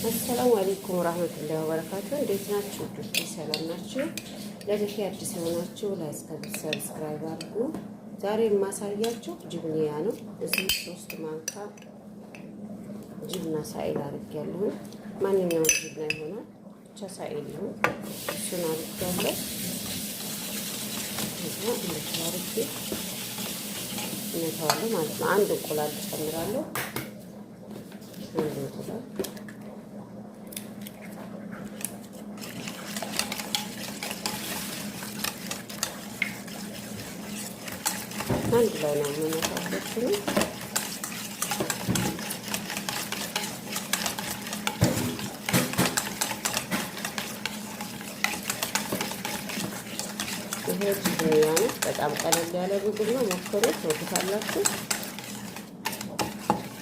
አሰላሙ አለይኩም ወራህመቱላሂ ወበረካቱ። እንዴት ናችሁ? ሰላም ናችሁ? ለዚህ አዲስ የሆናችሁ ላይክ፣ ሰብስክራይብ አድርጉ። ዛሬ የማሳያችሁ ጅብንያ ነው። እዚህ 3 ማንካ ጅብና ሳኢል አድርጌያለሁ። ማንኛውም ጅብና ይሆናል ብቻ ሳኢል ነው። እሱን አድርጌያለሁ። እንደዚህ አድርጌ እነታዋለሁ ማለት ነው። አንድ እንቁላል ጨምራለሁ። አንድ እንቁላል አንድ ላይ ነው የምንመታበት። ይሄ ጅብንያ ነው። በጣም ቀለል ያለ ምግብ ነው። ሞክሩት፣ ትወዱታላችሁ።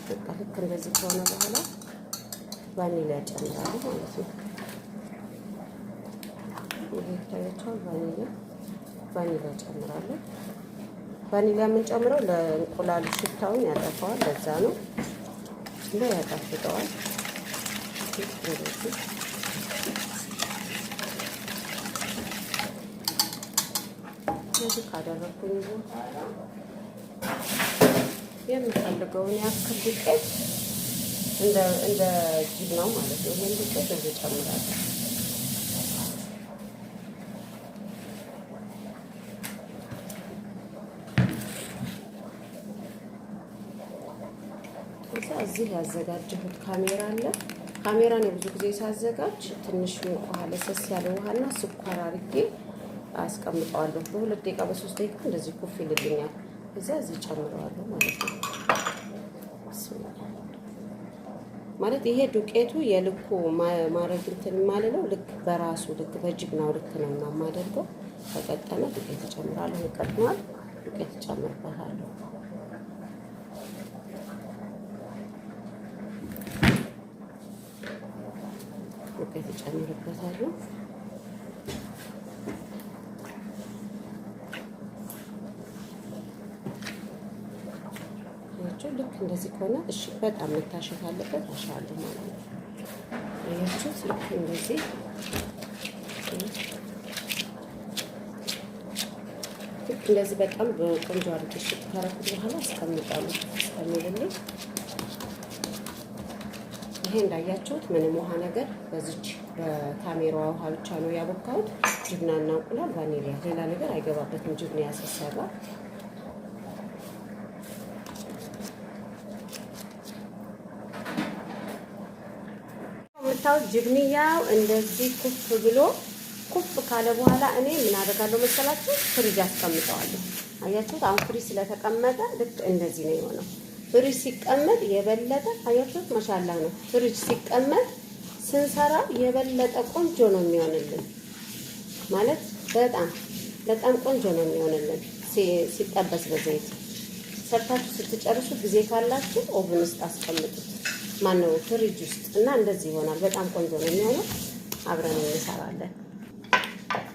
በቃ ልክ እንደዚህ ከሆነ በኋላ ቫኒላ ጨምራለሁ ማለት ነው። ይሄ ታያችኋል። ቫኒላ ጨምራለሁ። ቫኒላ የምንጨምረው ለእንቁላል ሽታውን ያጠፋዋል። ለዛ ነው እንደ ያጣፍጠዋል። እንደዚህ ካደረኩኝ በኋላ የምፈልገውን ያክል ዱቄት እንደ ጅብናው ማለት ነው። ይሄን ዱቄት እዚህ ጨምራለሁ። እዚህ ያዘጋጀሁት ካሜራ አለ። ካሜራን ብዙ ጊዜ ሳዘጋጅ ትንሽ ውሃ፣ ለሰስ ያለ ውሃና ስኳር አድርጌ አስቀምጠዋለሁ። በ2 ደቂቃ በ3 ደቂቃ እንደዚህ ኩፍ ይልልኛል። እዚህ ጨምረዋለሁ ማለት ነው። ማለት ይሄ ዱቄቱ የልኩ ማረግ እንትን ማለለው ልክ በራሱ ልክ በጅብናው ልክ ነው እና የማደርገው። ተቀጠነ ዱቄት እጨምራለሁ። ይቀጥናል። ዱቄት እጨምርበታለሁ። ዱቄት እጨምርበታለሁ። ልክ እንደዚህ ከሆነ እሺ፣ በጣም መታሸት አለበት። አሻለሁ ማለት ነው። አያችሁት? ልክ እንደዚህ በጣም ቆንጆ አድርጌ ሽት ካረኩት በኋላ አስቀምጣለሁ እስከሚልልኝ። ይሄ እንዳያችሁት ምንም ውሃ ነገር በዚች በካሜራዋ ውሃ ብቻ ነው ያቦካሁት። ጅብናና እንቁላል፣ ቫኒላ፣ ሌላ ነገር አይገባበትም። ጅብና ሲሰራ ጅብንያው እንደዚህ ኩፍ ካለ በኋላ እኔ ምን አደርጋለሁ መሰላችሁ? ፍሪጅ አስቀምጠዋለሁ። አያችሁት? አሁን ፍሪጅ ስለተቀመጠ ልክ እንደዚህ ነው የሆነው። ፍሪጅ ሲቀመጥ የበለጠ አያችሁት? ማሻአላ ነው። ፍሪጅ ሲቀመጥ ስንሰራ የበለጠ ቆንጆ ነው የሚሆንልን። ማለት በጣም ቆንጆ ነው የሚሆንልን ሲጠበስ በዘይት። ሰርታችሁ ስትጨርሱ ጊዜ ካላችሁ ኦቭን ውስጥ አስቀምጡት። ማነው ፍሪጅ ውስጥ እና እንደዚህ ይሆናል። በጣም ቆንጆ ነው የሚሆነው። አብረን እንሰራለን።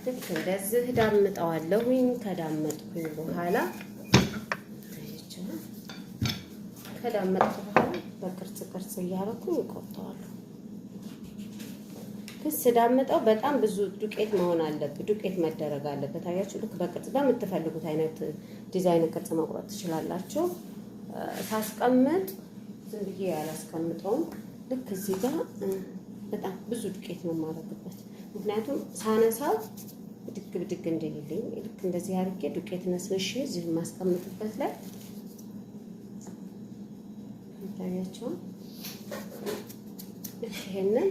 ልክ እንደዚህ ዳምጠዋለሁኝ። ከዳመጥኩኝ በኋላ በቅርጽ እያደረኩኝ እቆርጠዋለሁ። ስዳምጠው በጣም ብዙ ዱቄት መሆን አለበት። ዱቄት መደረግ አለበት። አያችሁ? ልክ በቅርጽ በምትፈልጉት አይነት ዲዛይን ቅርጽ መቁረጥ ትችላላችሁ። ሳስቀምጥ ዝም ብዬ ያላስቀምጠውም። ልክ እዚህ ጋር በጣም ብዙ ዱቄት ነው የማደርግበት። ምክንያቱም ሳነሳው ብድግ እንደሌለኝ ልክ እንደዚህ አድርጌ ዱቄት ነስንሼ እዚህ የማስቀምጥበት ላይ ታያችሁ። ይሄንን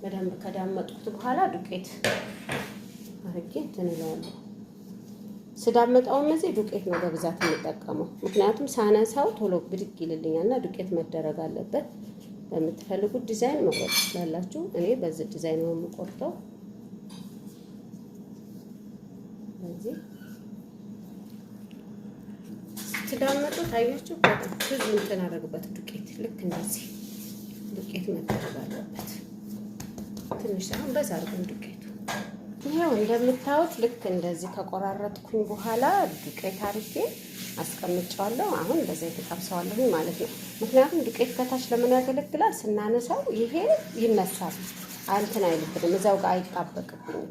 በደንብ ከዳመጥኩት በኋላ ዱቄት አድርጌ እንትን እለዋለሁ። ስዳመጣውም እዚህ ዱቄት ነው በብዛት የምጠቀመው። ምክንያቱም ሳነሳው ቶሎ ብድግ ይልልኛልና ዱቄት መደረግ አለበት። በምትፈልጉት ዲዛይን መቆረጥ ትችላላችሁ። እኔ በዚህ ዲዛይን ነው የምቆርጠው። በዚህ ስትዳመጡ ታያችሁ። በጣም ብዙ እንትን አደረግበት ዱቄት። ልክ እንደዚህ ዱቄት መደረግ አለበት። ትንሽ ሳይሆን በዛ አድርገን ዱቄቱ ይሄው እንደምታዩት ልክ እንደዚህ ከቆራረጥኩኝ በኋላ ዱቄት አርጌ አስቀምጫለሁ። አሁን በዘይት እጠብሰዋለሁ ማለት ነው። ምክንያቱም ዱቄት ከታች ለምን ያገለግላል? ስናነሳው ይሄ ይነሳል፣ እንትን አይልብንም፣ እዛው ጋር አይጣበቅብኝም።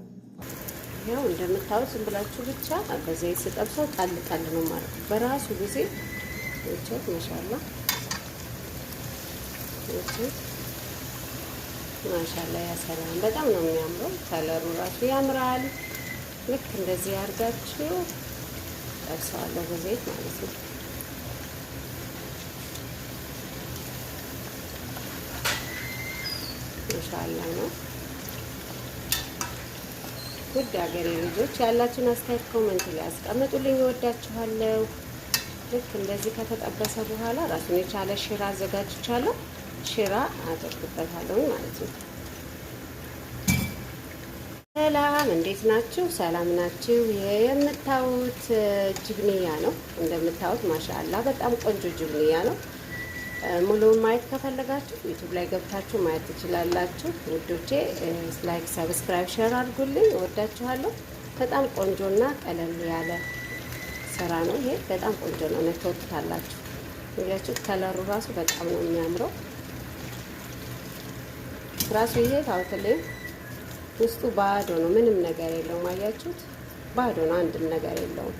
ይሄው እንደምታዩት ዝም ብላችሁ ብቻ በዘይት ስጠብሰው ጣል ጣል ነው ማለት ነው። በራሱ ጊዜ እቺ ማሻአላ ማሻአላ ያሰራል። በጣም ነው የሚያምረው። ከለሩ ራሱ ያምራል። ልክ እንደዚህ አድርጋችሁ ጠብሰዋለሁ በዘይት ማለት ነው። ማሻአላ ነው። ውድ ሀገሬ ልጆች ያላችሁን አስተያየት ኮሜንት ላይ አስቀምጡልኝ። እወዳችኋለሁ። ልክ እንደዚህ ከተጠበሰ በኋላ ራሱን የቻለ ሽራ አዘጋጅቻለሁ። ሽራ አደርግበታለሁ ማለት ነው። ሰላም እንዴት ናችሁ? ሰላም ናችሁ? የምታዩት ጅብንያ ነው። እንደምታዩት ማሻአላ በጣም ቆንጆ ጅብንያ ነው። ሙሉውን ማየት ከፈለጋችሁ ዩቲዩብ ላይ ገብታችሁ ማየት ትችላላችሁ። ውዶቼ ላይክ፣ ሰብስክራይብ፣ ሼር አድርጉልኝ። እወዳችኋለሁ። በጣም ቆንጆና ቀለል ያለ ስራ ነው። ይሄ በጣም ቆንጆ ነው። ተወጥታላችሁ። ያችሁት ከለሩ ራሱ በጣም ነው የሚያምረው። ራሱ ይሄ ታውትልኝ ውስጡ ባዶ ነው፣ ምንም ነገር የለውም። አያችሁት? ባዶ ነው፣ አንድም ነገር የለውም።